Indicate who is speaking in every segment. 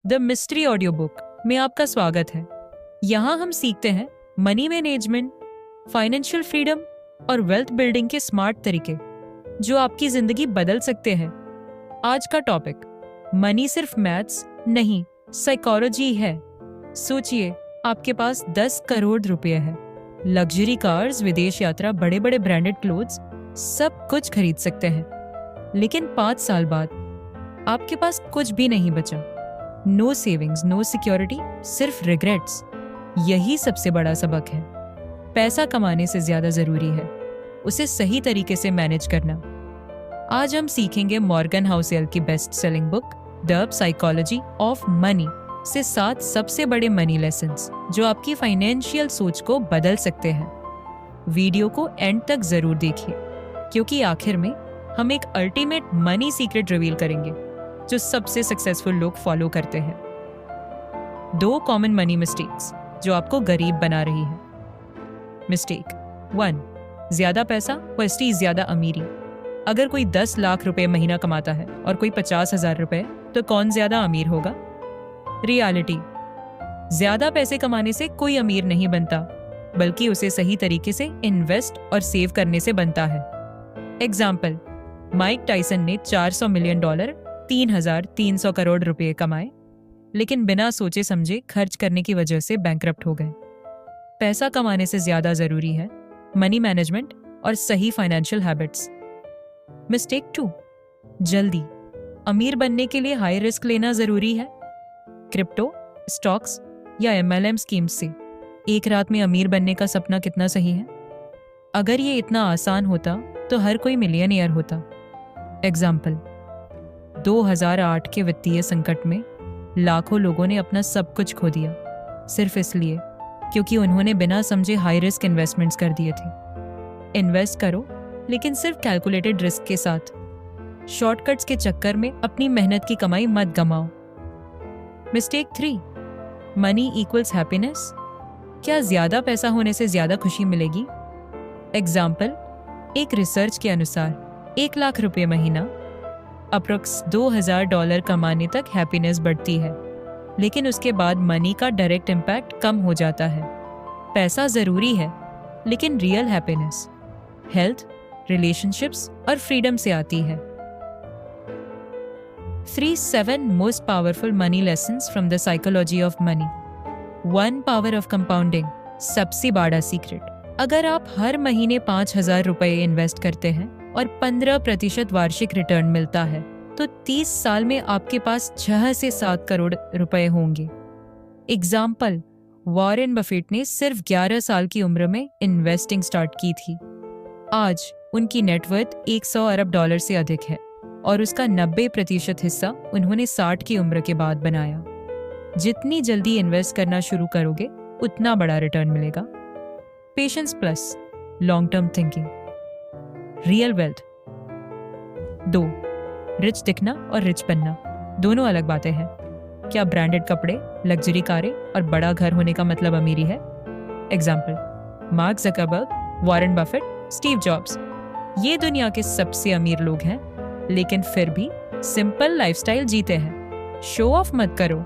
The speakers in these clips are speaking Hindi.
Speaker 1: द मिस्ट्री ऑडियो बुक में आपका स्वागत है। यहाँ हम सीखते हैं मनी मैनेजमेंट, फाइनेंशियल फ्रीडम और वेल्थ बिल्डिंग के स्मार्ट तरीके जो आपकी जिंदगी बदल सकते हैं। आज का टॉपिक, मनी सिर्फ मैथ्स नहीं, साइकोलॉजी है। सोचिए, आपके पास 10 करोड़ रुपए है, लग्जरी कार्स, विदेश यात्रा, बड़े बड़े ब्रांडेड क्लोथ्स, सब कुछ खरीद सकते हैं। लेकिन 5 साल बाद आपके पास कुछ भी नहीं बचा। नो सेविंग्स, नो सिक्योरिटी, सिर्फ रिग्रेट्स। यही सबसे बड़ा सबक है। पैसा कमाने से ज्यादा जरूरी है उसे सही तरीके से मैनेज करना। आज हम सीखेंगे मॉर्गन हाउसेल की best selling book the psychology of money से 7 सबसे बड़े मनी लेसन्स जो आपकी फाइनेंशियल सोच को बदल सकते हैं। वीडियो को एंड तक जरूर देखिए, क्योंकि आखिर में हम एक अल्टीमेट मनी सीक्रेट रिवील करेंगे जो सबसे सक्सेसफुल लोग फॉलो करते हैं। 2 कॉमन मनी मिस्टेक्स जो आपको गरीब बना रही है। मिस्टेक 1, ज्यादा पैसा वस्ती ज्यादा अमीरी। अगर कोई 10 लाख रुपए महीना कमाता है और कोई 50,000 रुपए, तो कौन ज्यादा अमीर होगा? रियलिटी, ज्यादा पैसे कमाने से कोई अमीर नहीं बनता, बल्कि उसे सही तरीके से इन्वेस्ट और सेव करने से बनता है। एग्जाम्पल, माइक टायसन ने $400 मिलियन 3,300 करोड़ रुपए कमाए, लेकिन बिना सोचे समझे खर्च करने की वजह से बैंकरप्ट हो गए। पैसा कमाने से ज्यादा जरूरी है मनी मैनेजमेंट और सही फाइनेंशियल हैबिट्स। मिस्टेक 2, जल्दी। अमीर बनने के लिए हाई रिस्क लेना जरूरी है। क्रिप्टो, स्टॉक्स या MLM स्कीम्स से एक रात में अमीर बनने का सपना कितना सही है? अगर ये इतना आसान होता तो हर कोई मिलियनियर होता। एग्जाम्पल, 2008 के वित्तीय संकट में लाखों लोगों ने अपना सब कुछ खो दिया, सिर्फ इसलिए क्योंकि उन्होंने बिना समझे हाई रिस्क इन्वेस्टमेंट्स कर दिए थे। इन्वेस्ट करो, लेकिन सिर्फ कैलकुलेटेड रिस्क के साथ। शॉर्टकट्स के चक्कर में अपनी मेहनत की कमाई मत गमाओ। Mistake 3, money equals happiness. क्या ज्यादा पैसा होने से ज्यादा खुशी मिलेगी? एग्जाम्पल, एक रिसर्च के अनुसार 1 लाख रुपए महीना अप्रोक्स $2,000 कमाने तक हैप्पीनेस बढ़ती है, लेकिन उसके बाद मनी का डायरेक्ट इम्पैक्ट कम हो जाता है। पैसा जरूरी है, लेकिन रियल हैप्पीनेस हेल्थ, रिलेशनशिप्स और फ्रीडम से आती है। 7 most powerful money lessons from the psychology of money. 1 power of compounding, सबसे बड़ा सीक्रेट। अगर आप हर महीने 5,000 रुपए इन्वेस्ट करते हैं और 15% वार्षिक रिटर्न मिलता है, तो 30 साल में आपके पास 6 से 7 करोड़ रुपए होंगे। एग्जाम्पल, वॉरेन बफेट ने सिर्फ 11 साल की उम्र में इन्वेस्टिंग स्टार्ट की थी। आज उनकी नेटवर्थ $100 अरब से अधिक है और उसका 90% हिस्सा उन्होंने 60 की उम्र के बाद बनाया। जितनी जल्दी इन्वेस्ट करना शुरू करोगे, उतना बड़ा रिटर्न मिलेगा। Patience plus long term thinking. Real wealth 2, rich दिखना और रिच बनना दोनों अलग बातें हैं। क्या ब्रांडेड कपड़े, लग्जरी कारें और बड़ा घर होने का मतलब अमीरी है? Example, mark Zuckerberg, Warren Buffett, Steve jobs, ये दुनिया के सबसे अमीर लोग हैं, लेकिन फिर भी सिंपल लाइफस्टाइल जीते हैं। शो ऑफ मत करो,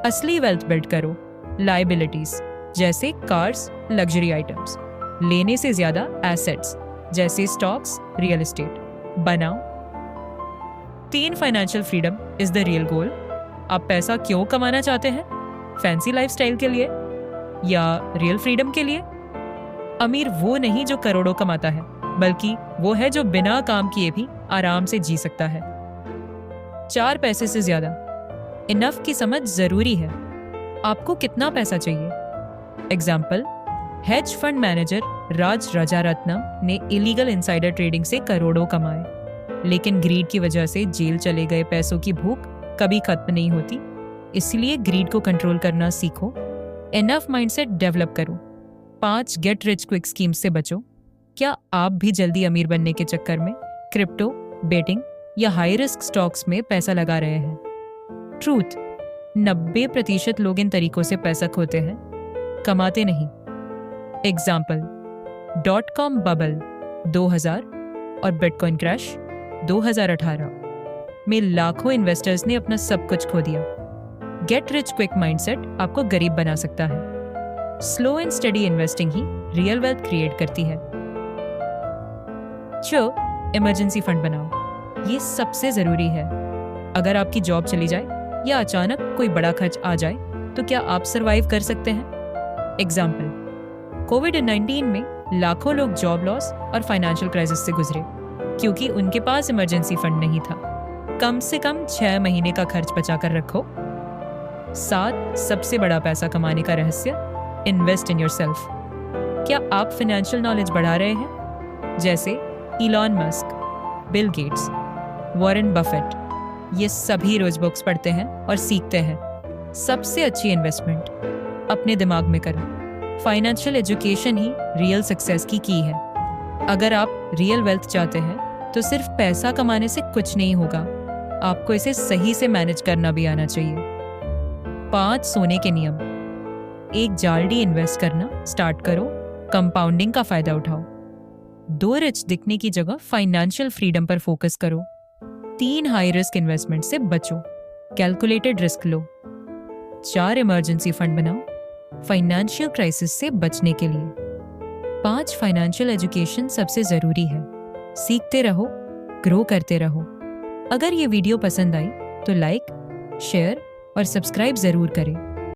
Speaker 1: असली वेल्थ बिल्ड करो। लायबिलिटीज जैसे कार्स, लग्जरी आइटम्स, लेने से ज्यादा एसेट्स जैसे स्टॉक्स, रियल एस्टेट बनाओ। 3 financial freedom is the real गोल। आप पैसा क्यों कमाना चाहते हैं? फैंसी लाइफस्टाइल के लिए या रियल फ्रीडम के लिए? अमीर वो नहीं जो करोड़ों कमाता है, बल्कि वो है जो बिना काम किए भी आराम से जी सकता है। 4 पैसे से ज्यादा इनफ की समझ जरूरी है। आपको कितना पैसा चाहिए? एग्जाम्पल, हेज फंड मैनेजर राज राजारत्नम ने इलीगल इनसाइडर ट्रेडिंग से करोड़ों कमाए, लेकिन ग्रीड की वजह से जेल चले गए पैसों की भूख कभी खत्म नहीं होती। इसलिए ग्रीड को कंट्रोल करना सीखो, इनफ माइंडसेट डेवलप करो। 5 गेट रिच क्विक स्कीम्स से बचो। क्या आप भी जल्दी अमीर बनने के चक्कर में क्रिप्टो, बेटिंग या हाई रिस्क स्टॉक्स में पैसा लगा रहे हैं? ट्रूथ, 90% लोग इन तरीकों से पैसा खोते हैं, कमाते नहीं। एग्जाम्पल, .com बबल 2000 और बिटकॉइन क्रैश 2018 में लाखों इन्वेस्टर्स ने अपना सब कुछ खो दिया। गेट रिच क्विक माइंडसेट आपको गरीब बना सकता है। Slow and study investing he real wealth create करती है। इमरजेंसी फंड बनाओ। ये सबसे जरूरी है। अगर आपकी जॉब चली जाए या अचानक कोई बड़ा खर्च आ जाए तो क्या आप सरवाइव कर सकते हैं? एग्जाम्पल, कोविड-19 में लाखों लोग जॉब लॉस और फाइनेंशियल क्राइसिस से गुजरे क्योंकि उनके पास इमरजेंसी फंड नहीं था। कम से कम 6 महीने का खर्च बचा कर रखो। 7 सबसे बड़ा पैसा कमाने का रहस्य, इन्वेस्ट इन योरसेल्फ। क्या आप फाइनेंशियल नॉलेज बढ़ा रहे हैं? जैसे Elon Musk, Bill Gates, Warren Buffett, ये सभी रोज बुक्स पढ़ते हैं और सीखते हैं। सबसे अच्छी इन्वेस्टमेंट अपने दिमाग में करो। फाइनेंशियल एजुकेशन ही रियल सक्सेस की है। अगर आप रियल वेल्थ चाहते हैं तो सिर्फ पैसा कमाने से कुछ नहीं होगा, आपको इसे सही से मैनेज करना भी आना चाहिए। 5 सोने के नियम। 1 जालडी इन्वेस्ट करना स्टार्ट करो, कंपाउंडिंग का फायदा उठाओ। 2 रिच दिखने की जगह फाइनेंशियल फ्रीडम पर फोकस करो। 3 हाई रिस्क इन्वेस्टमेंट से बचो, कैलकुलेटेड रिस्क लो। 4 इमरजेंसी फंड बनाओ, फाइनेंशियल क्राइसिस से बचने के लिए। 5 फाइनेंशियल एजुकेशन सबसे जरूरी है। सीखते रहो, ग्रो करते रहो। अगर ये वीडियो पसंद आई तो लाइक, शेयर और सब्सक्राइब जरूर करें।